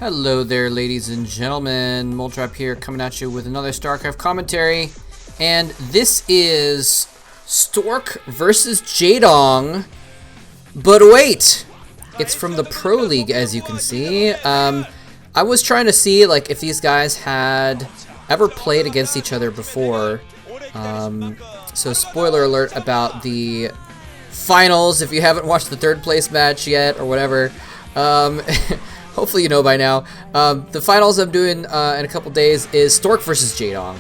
Hello there, ladies and gentlemen. Moltrap here, coming at you with another StarCraft commentary. And this is Stork versus Jaedong. But wait! It's from the Pro League, as you can see. I was trying to see like if these guys had ever played against each other before. So spoiler alert about the finals if you haven't watched the third place match yet or whatever. Hopefully you know by now. The finals I'm doing in a couple days is Stork versus Jaedong.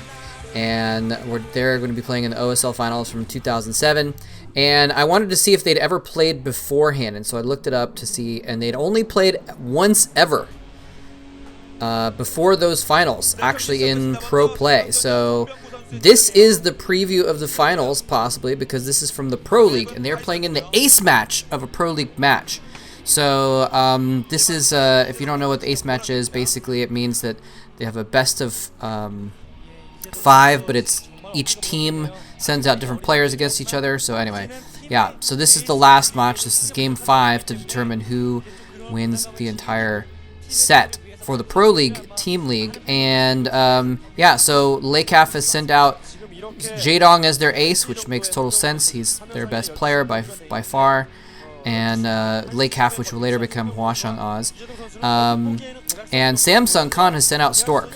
And they're going to be playing in the OSL finals from 2007. And I wanted to see if they'd ever played beforehand. And so I looked it up to see, and they'd only played once ever before those finals, actually in pro play. So this is the preview of the finals, possibly, because this is from the Pro League. And they're playing in the ace match of a Pro League match. So this is, if you don't know what the ace match is, basically it means that they have a best of 5, but it's each team sends out different players against each other. So anyway, yeah, so this is the last match. This is game 5 to determine who wins the entire set for the Pro League Team League. And yeah, so Lakaf has sent out Jaedong as their ace, which makes total sense. He's their best player by far. And Lakaf, which will later become Hwashang Oz. And Samsung Khan has sent out Stork.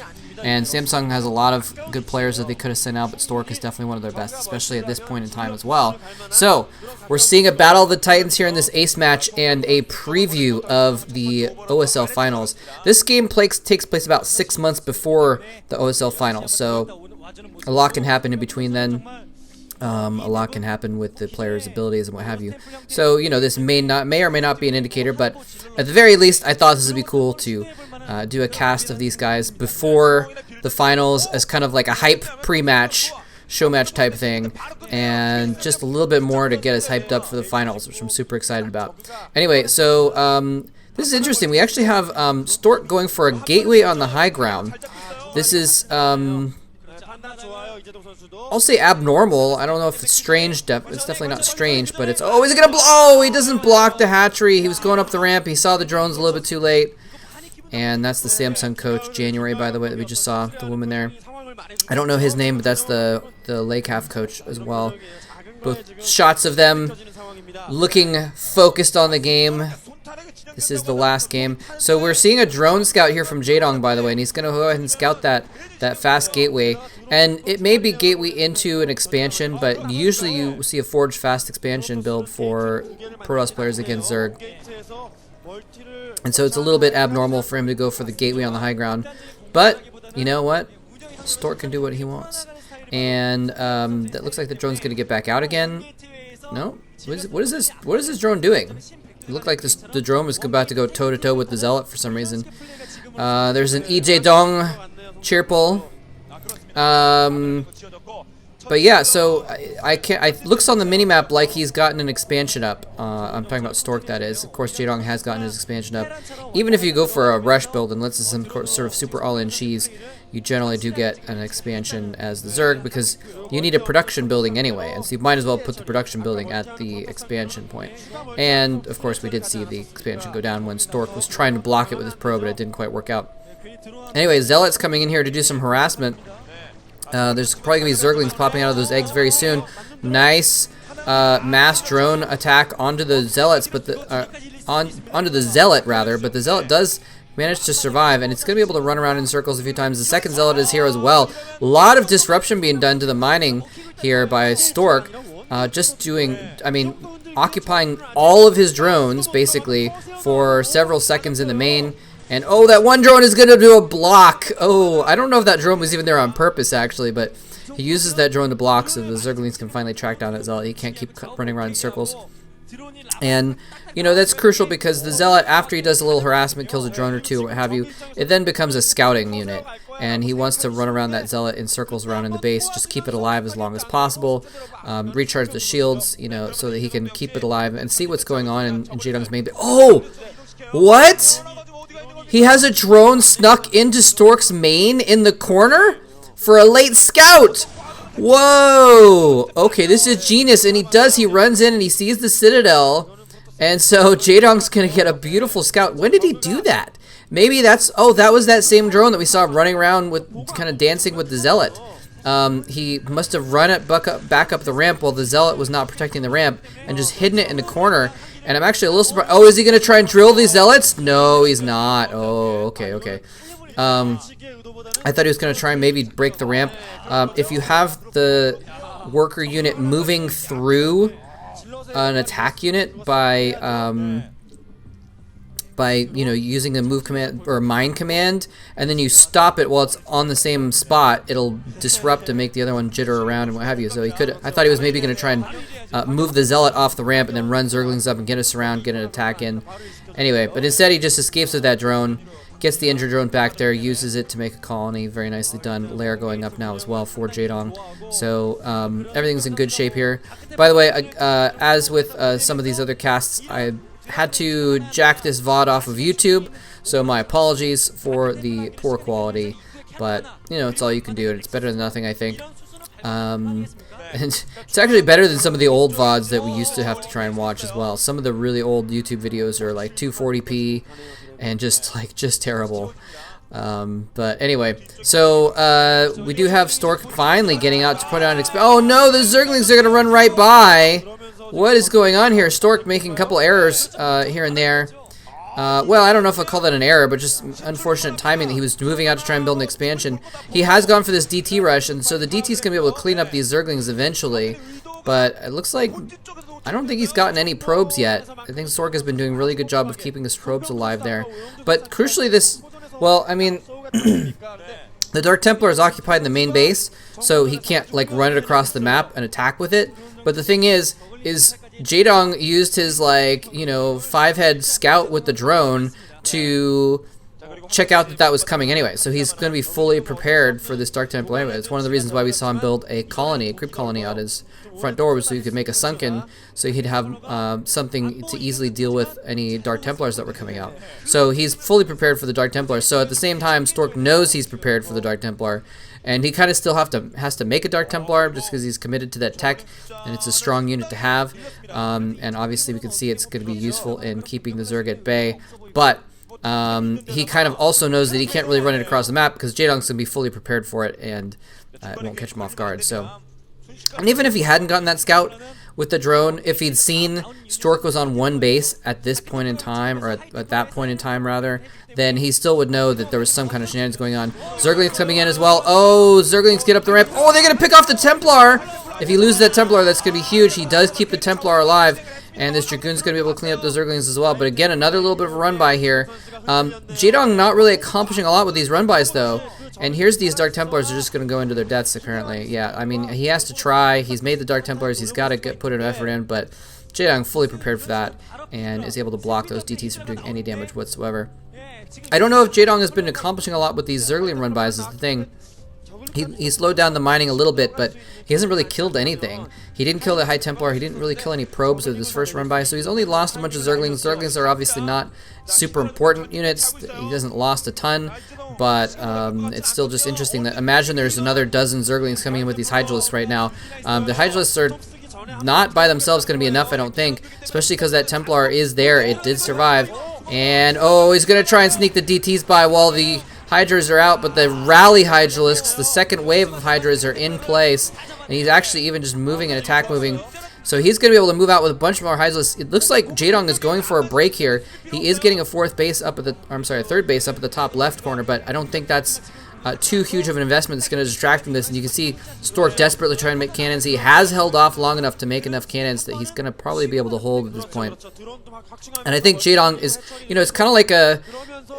And Samsung has a lot of good players that they could have sent out, but Stork is definitely one of their best, especially at this point in time as well. So, we're seeing a Battle of the Titans here in this ace match and a preview of the OSL finals. This game takes place about 6 months before the OSL finals, so a lot can happen in between then. A lot can happen with the players' abilities and what have you. So, you know, this may or may not be an indicator, but at the very least, I thought this would be cool to do a cast of these guys before the finals as kind of like a hype pre-match, show match type thing, and just a little bit more to get us hyped up for the finals, which I'm super excited about. Anyway, so this is interesting. We actually have Stork going for a gateway on the high ground. This is I'll say abnormal. I don't know if it's strange. It's definitely not strange, but it's... Oh, is it going to blow? Oh, he doesn't block the hatchery. He was going up the ramp. He saw the drones a little bit too late. And that's the Samsung coach, January, by the way, that we just saw, the woman there. I don't know his name, but that's the Lakaf coach as well. Both shots of them looking focused on the game. This is the last game. So we're seeing a drone scout here from Jaedong, by the way, and he's going to go ahead and scout that fast gateway. And it may be gateway into an expansion, but usually you see a Forge fast expansion build for Protoss players against Zerg. And so it's a little bit abnormal for him to go for the gateway on the high ground. But, you know what? Stork can do what he wants. And that looks like the drone's going to get back out again. No? What is this drone doing? It looked like the drone was about to go toe-to-toe with the Zealot for some reason. There's an Jaedong cheer pull. But yeah, so it looks on the minimap like he's gotten an expansion up. I'm talking about Stork, that is. Of course, Jaedong has gotten his expansion up. Even if you go for a rush build and let's some sort of super all-in cheese, you generally do get an expansion as the Zerg because you need a production building anyway, and so you might as well put the production building at the expansion point. And of course, we did see the expansion go down when Stork was trying to block it with his probe, but it didn't quite work out. Anyway, Zealot's coming in here to do some harassment. There's probably going to be Zerglings popping out of those eggs very soon. Nice mass drone attack onto the Zealots, but onto the Zealot rather. But the Zealot does manage to survive, and it's going to be able to run around in circles a few times. The second Zealot is here as well. A lot of disruption being done to the mining here by Stork. Just doing, I mean, occupying all of his drones basically for several seconds in the main. And, oh, that one drone is going to do a block. Oh, I don't know if that drone was even there on purpose, actually, but he uses that drone to block so the Zerglings can finally track down that Zealot. He can't keep running around in circles. And, you know, that's crucial because the Zealot, after he does a little harassment, kills a drone or two, what have you, it then becomes a scouting unit. And he wants to run around that Zealot in circles around in the base, just keep it alive as long as possible, recharge the shields, you know, so that he can keep it alive and see what's going on in Jaedong's main base. Oh! What? He has a drone snuck into Stork's main in the corner for a late scout. Whoa. Okay, this is genius. And he runs in and he sees the Citadel. And so Jaedong's going to get a beautiful scout. When did he do that? Maybe that's... Oh, that was that same drone that we saw running around with... kind of dancing with the Zealot. He must have run it back up the ramp while the Zealot was not protecting the ramp and just hidden it in the corner. And I'm actually a little surprised. Oh, is he going to try and drill these Zealots? No, he's not. Oh, okay, okay. I thought he was going to try and maybe break the ramp. If you have the worker unit moving through an attack unit by you know, using a move command or a mine command, and then you stop it while it's on the same spot, it'll disrupt and make the other one jitter around and what have you. So he could, I thought he was maybe going to try and move the Zealot off the ramp and then run Zerglings up and get us around, get an attack in. Anyway, but instead he just escapes with that drone, gets the injured drone back there, uses it to make a colony. Very nicely done. Lair going up now as well for Jaedong. So everything's in good shape here. By the way, as with some of these other casts, I had to jack this VOD off of YouTube, so my apologies for the poor quality, but you know, it's all you can do, and it's better than nothing, I think. And it's actually better than some of the old VODs that we used to have to try and watch as well. Some of the really old YouTube videos are like 240p and just terrible. But anyway, so we do have Stork finally getting out to put out an oh no, the Zerglings are gonna run right by. What is going on here? Stork making a couple errors here and there. Well, I don't know if I'll call that an error, but just unfortunate timing that he was moving out to try and build an expansion. He has gone for this DT rush, and so the DT is going to be able to clean up these Zerglings eventually. But it looks like I don't think he's gotten any probes yet. I think Stork has been doing a really good job of keeping his probes alive there. But crucially this, well, I mean, the Dark Templar is occupied in the main base, so he can't like run it across the map and attack with it. But the thing is Jaedong used his, like, you know, 5-head scout with the drone to check out that was coming anyway. So he's going to be fully prepared for this Dark Temple anyway. It's one of the reasons why we saw him build a colony, a creep colony out his front door, so he could make a sunken, so he'd have something to easily deal with any Dark Templars that were coming out. So he's fully prepared for the Dark Templar. So at the same time, Stork knows he's prepared for the Dark Templar, and he kind of still has to make a Dark Templar just because he's committed to that tech, and it's a strong unit to have. And obviously we can see it's going to be useful in keeping the Zerg at bay. But he kind of also knows that he can't really run it across the map because Jaedong's going to be fully prepared for it, and it won't catch him off guard. So, and even if he hadn't gotten that scout with the drone, if he'd seen Stork was on one base at this point in time, or at that point in time rather, then he still would know that there was some kind of shenanigans going on. Zerglings coming in as well. Oh, Zerglings get up the ramp. Oh, they're going to pick off the Templar. If he loses that Templar, that's going to be huge. He does keep the Templar alive, and this Dragoon's going to be able to clean up those Zerglings as well. But again, another little bit of a run-by here. Jaedong not really accomplishing a lot with these run-bys, though. And here's these Dark Templars are just going to go into their deaths, apparently. Yeah, I mean, he has to try. He's made the Dark Templars. He's got to put an effort in, but Jaedong fully prepared for that and is able to block those DTs from doing any damage whatsoever. I don't know if Jaedong has been accomplishing a lot with these Zergling run-bys is the thing. He slowed down the mining a little bit, but he hasn't really killed anything. He didn't kill the High Templar. He didn't really kill any probes with his first run-by, so he's only lost a bunch of Zerglings. Zerglings are obviously not super important units. He hasn't lost a ton, but it's still just interesting that imagine there's another dozen Zerglings coming in with these Hydralisks right now. The Hydralisks are not by themselves going to be enough, I don't think, especially because that Templar is there. It did survive. And, oh, he's going to try and sneak the DTs by while the Hydras are out, but the rally Hydralisks, the second wave of Hydras, are in place, and he's actually even just moving and attack moving. So he's going to be able to move out with a bunch more Hydralisks. It looks like Jaedong is going for a break here. He is getting a third base up at the top left corner, but I don't think that's too huge of an investment that's going to distract from this. And you can see Stork desperately trying to make cannons. He has held off long enough to make enough cannons that he's going to probably be able to hold at this point. And I think Jaedong is, you know, it's kind of like a,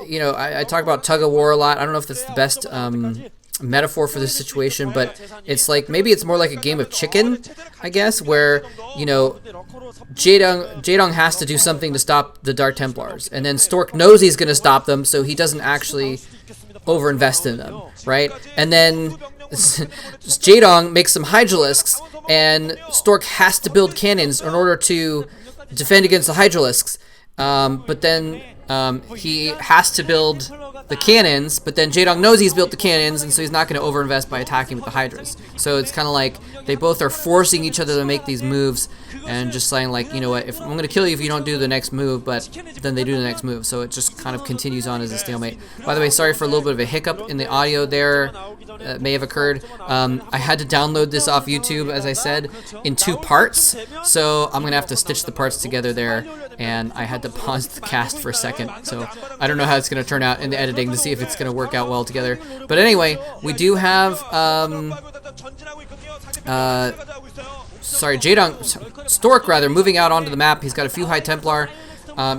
you know, I talk about tug of war a lot. I don't know if that's the best metaphor for this situation, but it's like, maybe it's more like a game of chicken, I guess, where, you know, Jaedong has to do something to stop the Dark Templars, and then Stork knows he's going to stop them, so he doesn't actually overinvest in them, right? And then Jaedong makes some Hydralisks, and Stork has to build cannons in order to defend against the Hydralisks. But then he has to build the cannons, but then Jaedong knows he's built the cannons, and so he's not going to overinvest by attacking with the Hydras. So it's kind of like they both are forcing each other to make these moves, and just saying like, you know what, if I'm going to kill you if you don't do the next move, but then they do the next move. So it just kind of continues on as a stalemate. By the way, sorry for a little bit of a hiccup in the audio there. May have occurred. I had to download this off YouTube, as I said, in 2 parts, so I'm gonna have to stitch the parts together there, and I had to pause the cast for a second, so I don't know how it's gonna turn out in the editing to see if it's gonna work out well together. But anyway, we do have Stork rather, moving out onto the map. He's got a few High Templar.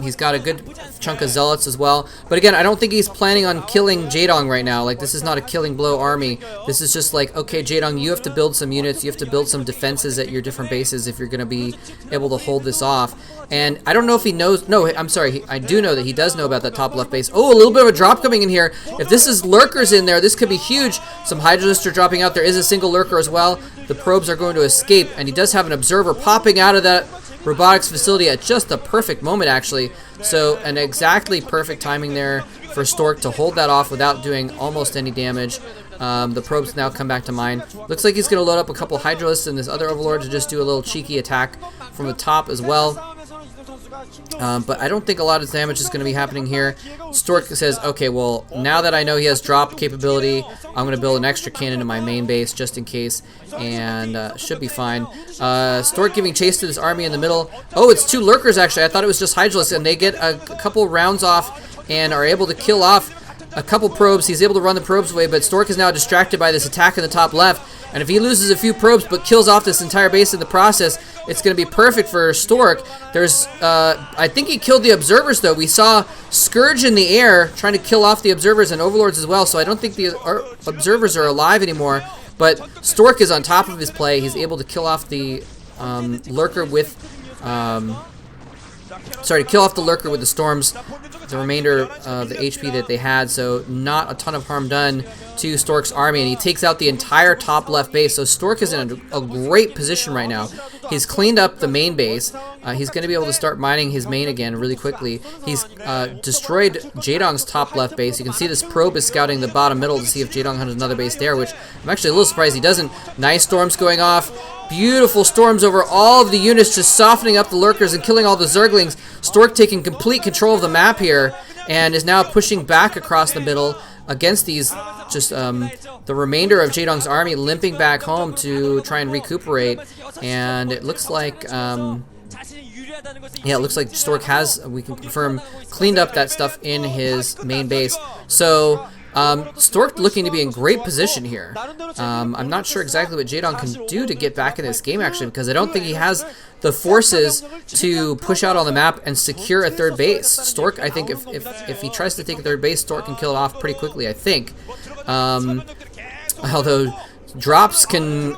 He's got a good chunk of Zealots as well. But again, I don't think he's planning on killing Jaedong right now. Like, this is not a killing blow army. This is just like, okay, Jaedong, you have to build some units. You have to build some defenses at your different bases if you're going to be able to hold this off. And I don't know if he knows. No, I'm sorry. I do know that he does know about that top left base. Oh, a little bit of a drop coming in here. If this is lurkers in there, this could be huge. Some Hydralists are dropping out. There is a single lurker as well. The probes are going to escape. And he does have an observer popping out of that robotics facility at just the perfect moment, actually. So an exactly perfect timing there for Stork to hold that off without doing almost any damage. The probes now come back to mine. Looks like he's going to load up a couple Hydralists and this other Overlord to just do a little cheeky attack from the top as well. But I don't think a lot of damage is going to be happening here. Stork says, okay, well, now that I know he has drop capability, I'm going to build an extra cannon in my main base just in case, and should be fine. Stork giving chase to this army in the middle. Oh, it's 2 lurkers, actually. I thought it was just Hydralists, and they get a couple rounds off and are able to kill off a couple probes. He's able to run the probes away, but Stork is now distracted by this attack in the top left. And if he loses a few probes but kills off this entire base in the process, it's going to be perfect for Stork. There's, I think he killed the observers, though. We saw Scourge in the air trying to kill off the observers and overlords as well, so I don't think the observers are alive anymore. But Stork is on top of his play. He's able to kill off the lurker with... kill off the lurker with the storms, the remainder of the HP that they had, so not a ton of harm done to Stork's army, and he takes out the entire top left base. So Stork is in a great position right now. He's cleaned up the main base. He's going to be able to start mining his main again really quickly. He's destroyed Jaedong's top left base. You can see this probe is scouting the bottom middle to see if Jaedong has another base there, which I'm actually a little surprised he doesn't. Nice storms going off. Beautiful storms over all of the units, just softening up the lurkers and killing all the Zerglings. Stork taking complete control of the map here and is now pushing back across the middle against these, just the remainder of Jaedong's army limping back home to try and recuperate. And it looks like, yeah, it looks like Stork has, we can confirm, cleaned up that stuff in his main base. So Stork looking to be in great position here. I'm not sure exactly what Jaedong can do to get back in this game, actually, because I don't think he has the forces to push out on the map and secure a third base. Stork, I think if he tries to take a third base, Stork can kill it off pretty quickly, I think. Although drops can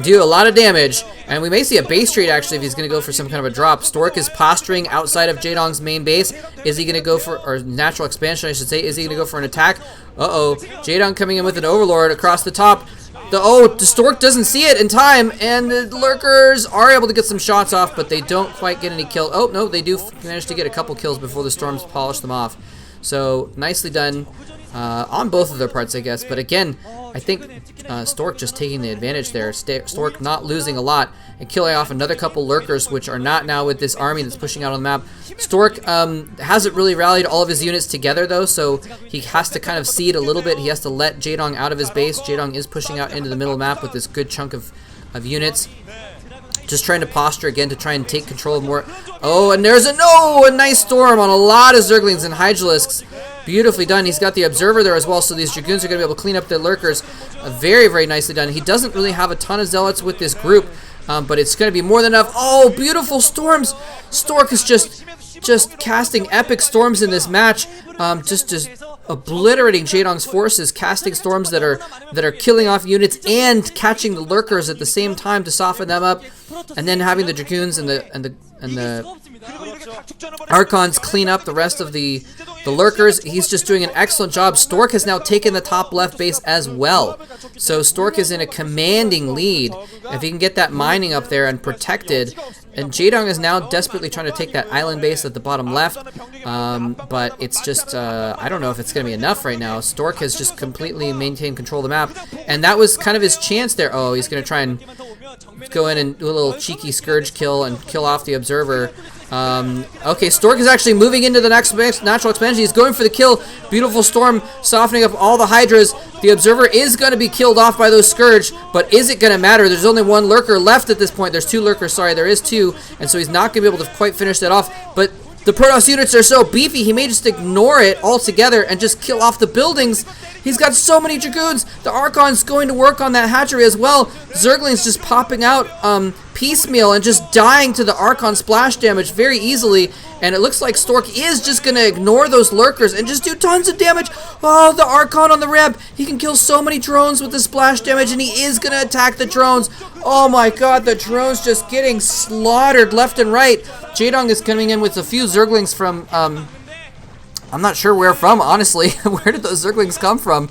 do a lot of damage, and we may see a base trade actually if he's going to go for some kind of a drop. Stork is posturing outside of Jaedong's main base. Is he going to go for, or natural expansion I should say, is he going to go for an attack? Uh-oh, Jaedong coming in with an Overlord across the top. The Stork doesn't see it in time, and the lurkers are able to get some shots off, but they don't quite get any kills. Oh, no, they do manage to get a couple kills before the storms polish them off. So, nicely done on both of their parts, I guess. But again, I think Stork just taking the advantage there. Stork not losing a lot and killing off another couple lurkers, which are not now with this army that's pushing out on the map. Stork hasn't really rallied all of his units together, though, so he has to kind of seed a little bit. He has to let Jaedong out of his base. Jaedong is pushing out into the middle map with this good chunk of units. Just trying to posture again to try and take control of more. Oh, and there's a nice storm on a lot of Zerglings and Hydralisks. Beautifully done. He's got the observer there as well, so these Dragoons are going to be able to clean up the lurkers. Very, very nicely done. He doesn't really have a ton of Zealots with this group, but it's going to be more than enough. Oh, beautiful storms. Stork is just casting epic storms in this match. Just obliterating Jaedong's forces, casting storms that are killing off units and catching the lurkers at the same time to soften them up, and then having the Dragoons and the Archons clean up the rest of the lurkers. He's just doing an excellent job. Stork has now taken the top left base as well. So Stork is in a commanding lead. If he can get that mining up there and protected, And Jaedong is now desperately trying to take that island base at the bottom left, but it's just, I don't know if it's going to be enough right now. Stork has just completely maintained control of the map, and that was kind of his chance there. Oh, he's going to try and go in and do a little cheeky Scourge kill and kill off the Observer. Okay, Stork is actually moving into the next natural expansion. He's going for the kill. Beautiful Storm softening up all the Hydras. The Observer is going to be killed off by those Scourge, but is it going to matter? There's only one Lurker left at this point. There's two Lurkers, sorry, there is two, and so he's not going to be able to quite finish that off, but the Protoss units are so beefy, he may just ignore it altogether and just kill off the buildings. He's got so many Dragoons. The Archon's going to work on that hatchery as well. Zergling's just popping out piecemeal and just dying to the Archon splash damage very easily. And it looks like Stork is just going to ignore those Lurkers and just do tons of damage. Oh, the Archon on the ramp. He can kill so many drones with the splash damage, and he is going to attack the drones. Oh my god, the drones just getting slaughtered left and right. Jaedong is coming in with a few Zerglings from, I'm not sure where from, honestly. Where did those Zerglings come from?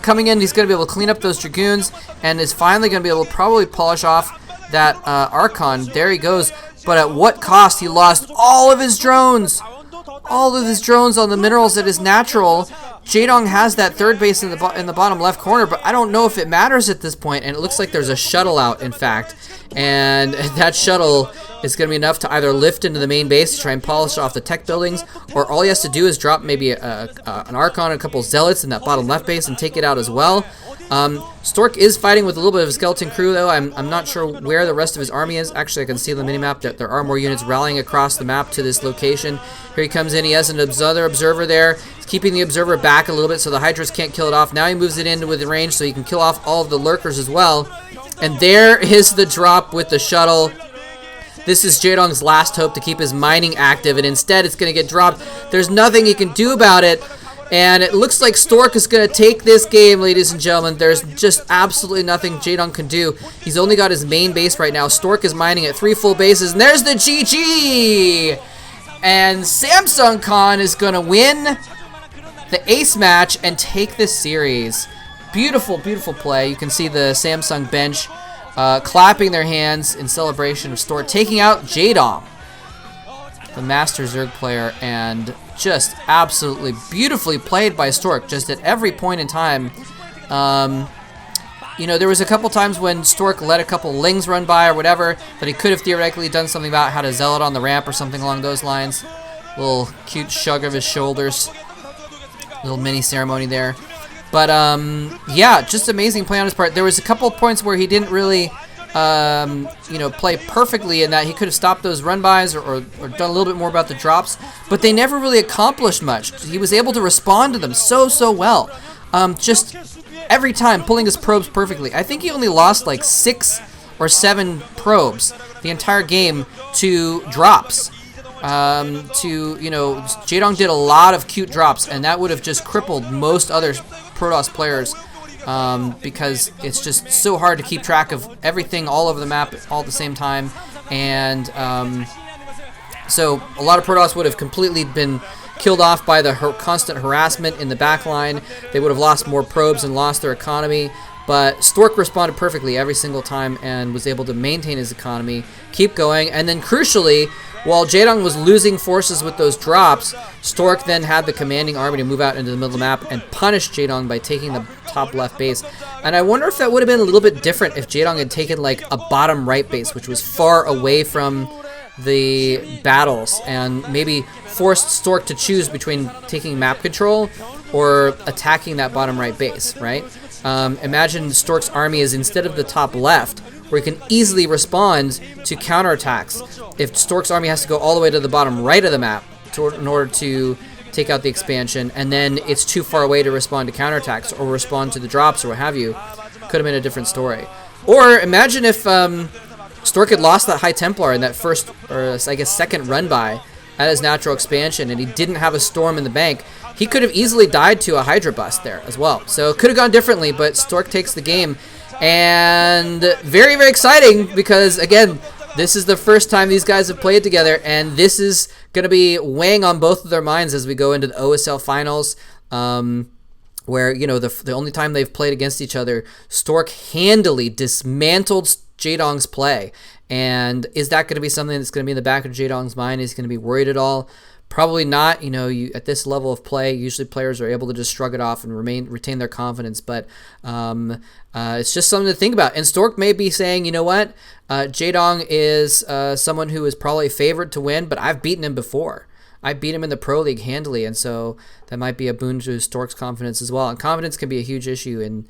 Coming in, he's going to be able to clean up those Dragoons and is finally going to be able to probably polish off that Archon. There he goes. But at what cost? He lost all of his drones. All of his drones on the minerals that is natural. Jaedong has that third base in the bottom left corner, but I don't know if it matters at this point. And it looks like there's a shuttle out, in fact. And that shuttle is going to be enough to either lift into the main base to try and polish off the tech buildings, or all he has to do is drop maybe an Archon and a couple Zealots in that bottom left base and take it out as well. Stork is fighting with a little bit of a skeleton crew, though. I'm not sure where the rest of his army is. Actually, I can see on the minimap that there are more units rallying across the map to this location. Here he comes in. He has another Observer there. He's keeping the Observer back a little bit so the Hydras can't kill it off. Now he moves it in with range so he can kill off all of the Lurkers as well. And there is the drop with the shuttle. This is Jaedong's last hope to keep his mining active, and instead it's going to get dropped. There's nothing he can do about it. And it looks like Stork is going to take this game, ladies and gentlemen. There's just absolutely nothing Jaedong can do. He's only got his main base right now. Stork is mining at 3 full bases, and there's the GG! And Samsung Khan is going to win the ace match and take this series. Beautiful, beautiful play. You can see the Samsung bench clapping their hands in celebration of Stork taking out Jaedong, the Master Zerg player, and just absolutely beautifully played by Stork, just at every point in time. You know, there was a couple times when Stork let a couple Lings run by or whatever, that he could have theoretically done something about, how to Zealot on the ramp or something along those lines. Little cute shrug of his shoulders. Little mini ceremony there. But, yeah, just amazing play on his part. There was a couple points where he didn't really, you know, play perfectly in that he could have stopped those run-bys or done a little bit more about the drops, but they never really accomplished much. He was able to respond to them so well. Just every time pulling his probes perfectly. I think he only lost like 6 or 7 probes the entire game to drops. You know, Jaedong did a lot of cute drops, and that would have just crippled most other Protoss players, because it's just so hard to keep track of everything all over the map all at the same time. And so a lot of Protoss would have completely been killed off by the constant harassment in the back line. They would have lost more probes and lost their economy. But Stork responded perfectly every single time and was able to maintain his economy, keep going, and then crucially, while Jaedong was losing forces with those drops, Stork then had the commanding army to move out into the middle of the map and punish Jaedong by taking the top left base. And I wonder if that would have been a little bit different if Jaedong had taken like a bottom right base, which was far away from the battles, and maybe forced Stork to choose between taking map control or attacking that bottom right base, right? Imagine Stork's army is instead of the top left, where he can easily respond to counterattacks. If Stork's army has to go all the way to the bottom right of the map in order to take out the expansion, and then it's too far away to respond to counterattacks or respond to the drops or what have you, could have been a different story. Or imagine if Stork had lost that High Templar in that first, or I guess second run by at his natural expansion, and he didn't have a Storm in the bank. He could have easily died to a Hydra bust there as well. So it could have gone differently, but Stork takes the game. And very, very exciting because, again, this is the first time these guys have played together, and this is going to be weighing on both of their minds as we go into the OSL finals, where, you know, the only time they've played against each other, Stork handily dismantled Jaedong's play. And is that going to be something that's going to be in the back of Jaedong's mind? Is he going to be worried at all? Probably not. You know, at this level of play, usually players are able to just shrug it off and retain their confidence. But it's just something to think about. And Stork may be saying, you know what, Jaedong is someone who is probably favored to win, but I've beaten him before. I beat him in the Pro League handily, and so that might be a boon to Stork's confidence as well. And confidence can be a huge issue in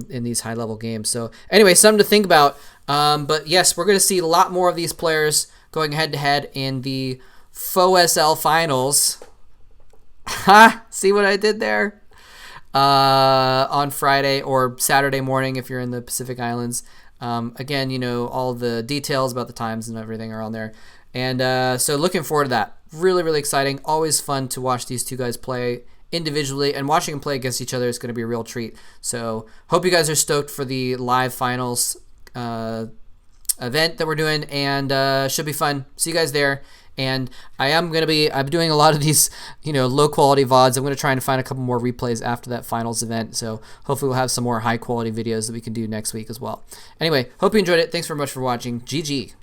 these high level games. So anyway, something to think about. But yes, we're going to see a lot more of these players going head to head in the FOSL finals. Ha! See what I did there? On Friday or Saturday morning if you're in the Pacific Islands. Again, you know, all the details about the times and everything are on there. And so looking forward to that. Really, really exciting. Always fun to watch these two guys play individually, and watching them play against each other is going to be a real treat. So hope you guys are stoked for the live finals event that we're doing, and should be fun. See you guys there. And I'm doing a lot of these, you know, low quality VODs. I'm going to try and find a couple more replays after that finals event. So hopefully we'll have some more high quality videos that we can do next week as well. Anyway, hope you enjoyed it. Thanks very much for watching. GG.